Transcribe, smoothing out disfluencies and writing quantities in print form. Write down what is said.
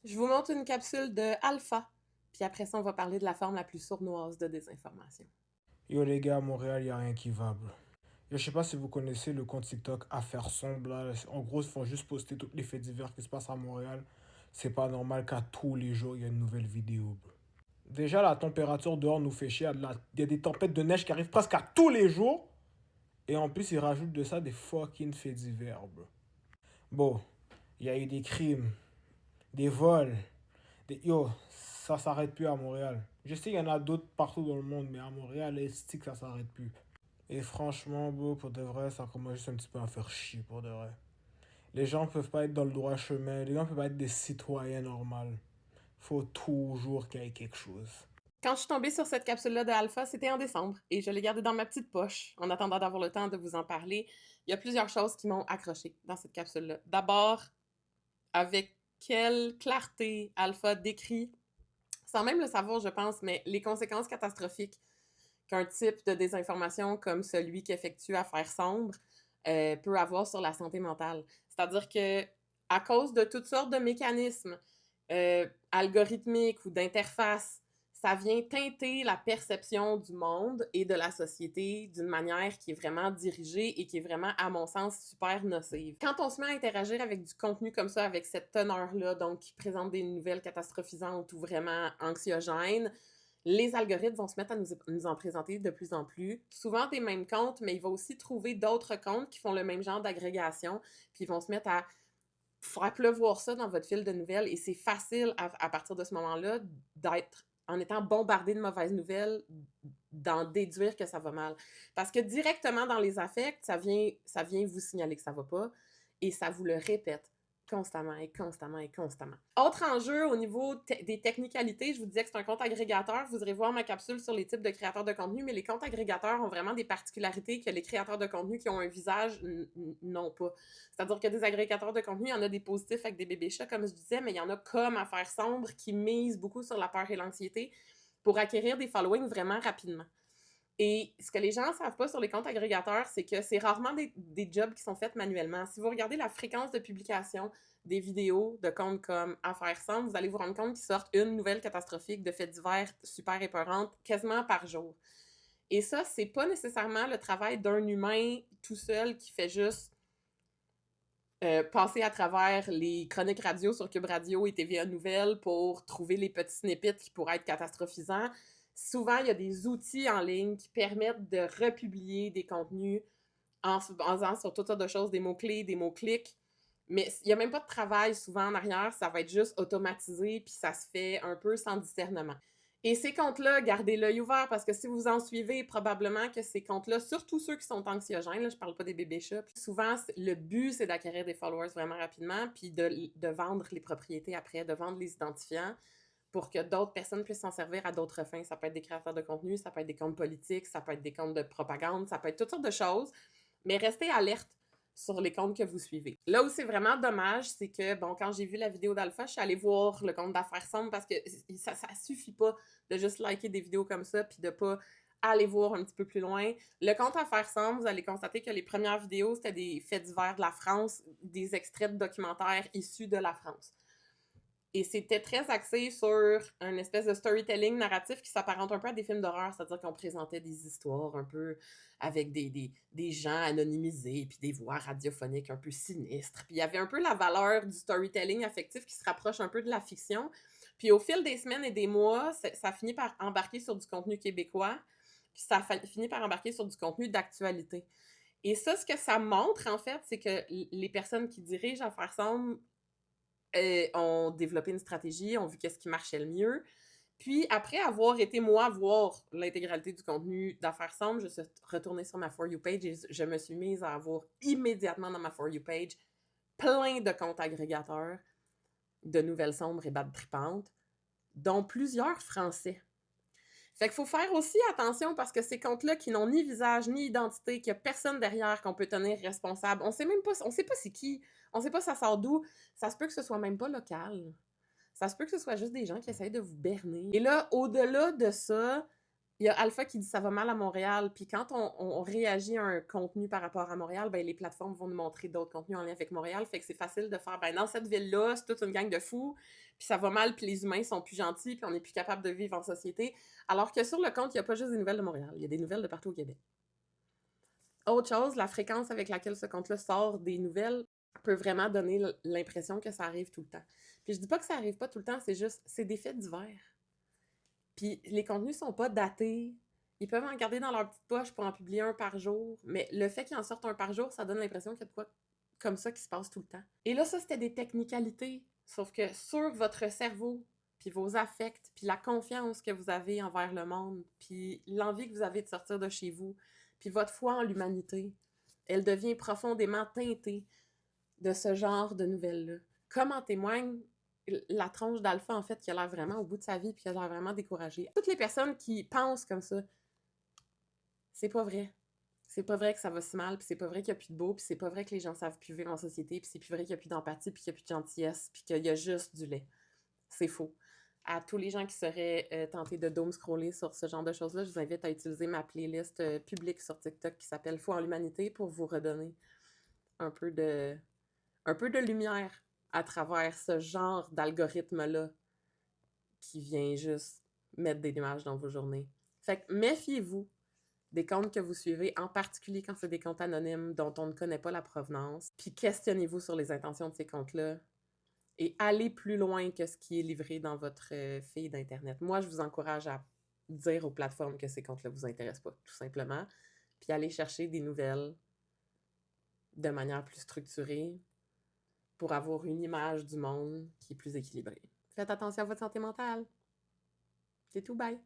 Je vous montre une capsule de Alpha, puis après ça, on va parler de la forme la plus sournoise de désinformation. Yo les gars, à Montréal, y a rien qui va, bro. Yo, je sais pas si vous connaissez le compte TikTok Affaires Sombres, là. En gros, ils font juste poster tous les faits divers qui se passent à Montréal. C'est pas normal qu'à tous les jours, il y a une nouvelle vidéo, bro. Déjà, la température dehors nous fait chier. Il y a des tempêtes de neige qui arrivent presque à tous les jours. Et en plus, ils rajoutent de ça des fucking faits divers, bro. Bon, il y a eu des crimes, des vols. Yo, ça s'arrête plus à Montréal. Je sais qu'il y en a d'autres partout dans le monde, mais à Montréal, que ça s'arrête plus. Et franchement, bro, pour de vrai, ça commence juste un petit peu à faire chier, pour de vrai. Les gens peuvent pas être dans le droit chemin, les gens peuvent pas être des citoyens normaux. Faut toujours qu'il y ait quelque chose. Quand je suis tombée sur cette capsule-là de Alpha, c'était en décembre et je l'ai gardée dans ma petite poche en attendant d'avoir le temps de vous en parler. Il y a plusieurs choses qui m'ont accrochée dans cette capsule-là. D'abord, avec quelle clarté Alpha décrit, sans même le savoir, je pense, mais les conséquences catastrophiques qu'un type de désinformation comme celui qu'effectue Affaires Sombres peut avoir sur la santé mentale. C'est-à-dire que à cause de toutes sortes de mécanismes algorithmiques ou d'interfaces, ça vient teinter la perception du monde et de la société d'une manière qui est vraiment dirigée et qui est vraiment, à mon sens, super nocive. Quand on se met à interagir avec du contenu comme ça, avec cette teneur-là, donc qui présente des nouvelles catastrophisantes ou vraiment anxiogènes, les algorithmes vont se mettre à nous en présenter de plus en plus. Souvent des mêmes comptes, mais ils vont aussi trouver d'autres comptes qui font le même genre d'agrégation, puis ils vont se mettre à faire pleuvoir ça dans votre fil de nouvelles, et c'est facile à partir de ce moment-là d'être, en étant bombardé de mauvaises nouvelles, d'en déduire que ça va mal. Parce que directement dans les affects, ça vient vous signaler que ça va pas, et ça vous le répète constamment et constamment et constamment. Autre enjeu au niveau des technicalités, je vous disais que c'est un compte agrégateur. Vous irez voir ma capsule sur les types de créateurs de contenu, mais les comptes agrégateurs ont vraiment des particularités que les créateurs de contenu qui ont un visage n'ont pas. C'est-à-dire que des agrégateurs de contenu, il y en a des positifs avec des bébés chats, comme je disais, mais il y en a comme Affaires Sombres qui misent beaucoup sur la peur et l'anxiété pour acquérir des followings vraiment rapidement. Et ce que les gens ne savent pas sur les comptes agrégateurs, c'est que c'est rarement des jobs qui sont faits manuellement. Si vous regardez la fréquence de publication des vidéos de comptes comme Affaires Sombres, vous allez vous rendre compte qu'ils sortent une nouvelle catastrophique de faits divers super épeurante quasiment par jour. Et ça, c'est pas nécessairement le travail d'un humain tout seul qui fait juste passer à travers les chroniques radio sur Cube Radio et TVA Nouvelles pour trouver les petits snippets qui pourraient être catastrophisants. Souvent, il y a des outils en ligne qui permettent de republier des contenus en basant sur toutes sortes de choses, des mots-clés, des mots-clics. Mais il n'y a même pas de travail souvent en arrière, ça va être juste automatisé, puis ça se fait un peu sans discernement. Et ces comptes-là, gardez l'œil ouvert parce que si vous en suivez, probablement que ces comptes-là, surtout ceux qui sont anxiogènes, là, je parle pas des bébés chats, souvent, le but, c'est d'acquérir des followers vraiment rapidement, puis de vendre les propriétés après, de vendre les identifiants pour que d'autres personnes puissent s'en servir à d'autres fins. Ça peut être des créateurs de contenu, ça peut être des comptes politiques, ça peut être des comptes de propagande, ça peut être toutes sortes de choses, mais restez alerte sur les comptes que vous suivez. Là où c'est vraiment dommage, c'est que, bon, quand j'ai vu la vidéo d'Alpha, je suis allée voir le compte d'Affaires Sombres parce que ça suffit pas de juste liker des vidéos comme ça puis de pas aller voir un petit peu plus loin. Le compte Affaires Sombres, vous allez constater que les premières vidéos, c'était des faits divers de la France, des extraits de documentaires issus de la France. Et c'était très axé sur un espèce de storytelling narratif qui s'apparente un peu à des films d'horreur, c'est-à-dire qu'on présentait des histoires un peu avec des gens anonymisés, puis des voix radiophoniques un peu sinistres. Puis il y avait un peu la valeur du storytelling affectif qui se rapproche un peu de la fiction. Puis au fil des semaines et des mois, ça finit par embarquer sur du contenu québécois, puis ça finit par embarquer sur du contenu d'actualité. Et ça, ce que ça montre, en fait, c'est que les personnes qui dirigent Affaires Sombres ont développé une stratégie, ont vu qu'est-ce qui marchait le mieux. Puis, après avoir été, moi, voir l'intégralité du contenu d'Affaires Sombres, je suis retournée sur ma For You page et je me suis mise à avoir immédiatement dans ma For You page plein de comptes agrégateurs de nouvelles sombres et bad tripantes, dont plusieurs français. Fait qu'il faut faire aussi attention parce que ces comptes-là qui n'ont ni visage ni identité, qu'il n'y a personne derrière qu'on peut tenir responsable, on sait pas c'est qui, on sait pas ça sort d'où, ça se peut que ce soit même pas local. Ça se peut que ce soit juste des gens qui essayent de vous berner. Et là, au-delà de ça, Il y a Alpha qui dit ça va mal à Montréal, puis quand on réagit à un contenu par rapport à Montréal, ben les plateformes vont nous montrer d'autres contenus en lien avec Montréal, fait que c'est facile de faire, ben dans cette ville-là, c'est toute une gang de fous, puis ça va mal, puis les humains sont plus gentils, puis on n'est plus capable de vivre en société, alors que sur le compte, il n'y a pas juste des nouvelles de Montréal, il y a des nouvelles de partout au Québec. Autre chose, la fréquence avec laquelle ce compte-là sort des nouvelles peut vraiment donner l'impression que ça arrive tout le temps. Puis je dis pas que ça arrive pas tout le temps, c'est juste, c'est des faits divers. Puis les contenus sont pas datés. Ils peuvent en garder dans leur petite poche pour en publier un par jour, mais le fait qu'ils en sortent un par jour, ça donne l'impression qu'il y a de quoi comme ça qui se passe tout le temps. Et là, ça, c'était des technicalités. Sauf que sur votre cerveau, puis vos affects, puis la confiance que vous avez envers le monde, puis l'envie que vous avez de sortir de chez vous, puis votre foi en l'humanité, elle devient profondément teintée de ce genre de nouvelles-là. Comme en témoigne la tronche d'Alpha, en fait, qui a l'air vraiment au bout de sa vie puis qui a l'air vraiment découragée. Toutes les personnes qui pensent comme ça, c'est pas vrai. C'est pas vrai que ça va si mal, puis c'est pas vrai qu'il y a plus de beau, puis c'est pas vrai que les gens savent plus vivre en société, puis c'est plus vrai qu'il y a plus d'empathie, puis qu'il y a plus de gentillesse, puis qu'il y a juste du lait. C'est faux. À tous les gens qui seraient tentés de doom-scroller sur ce genre de choses-là, je vous invite à utiliser ma playlist publique sur TikTok qui s'appelle Foi en l'humanité pour vous redonner un peu de lumière à travers ce genre d'algorithme-là qui vient juste mettre des nuages dans vos journées. Fait que méfiez-vous des comptes que vous suivez, en particulier quand c'est des comptes anonymes dont on ne connaît pas la provenance, puis questionnez-vous sur les intentions de ces comptes-là et allez plus loin que ce qui est livré dans votre feed d'Internet. Moi, je vous encourage à dire aux plateformes que ces comptes-là vous intéressent pas, tout simplement, puis aller chercher des nouvelles de manière plus structurée, pour avoir une image du monde qui est plus équilibrée. Faites attention à votre santé mentale. C'est tout, bye!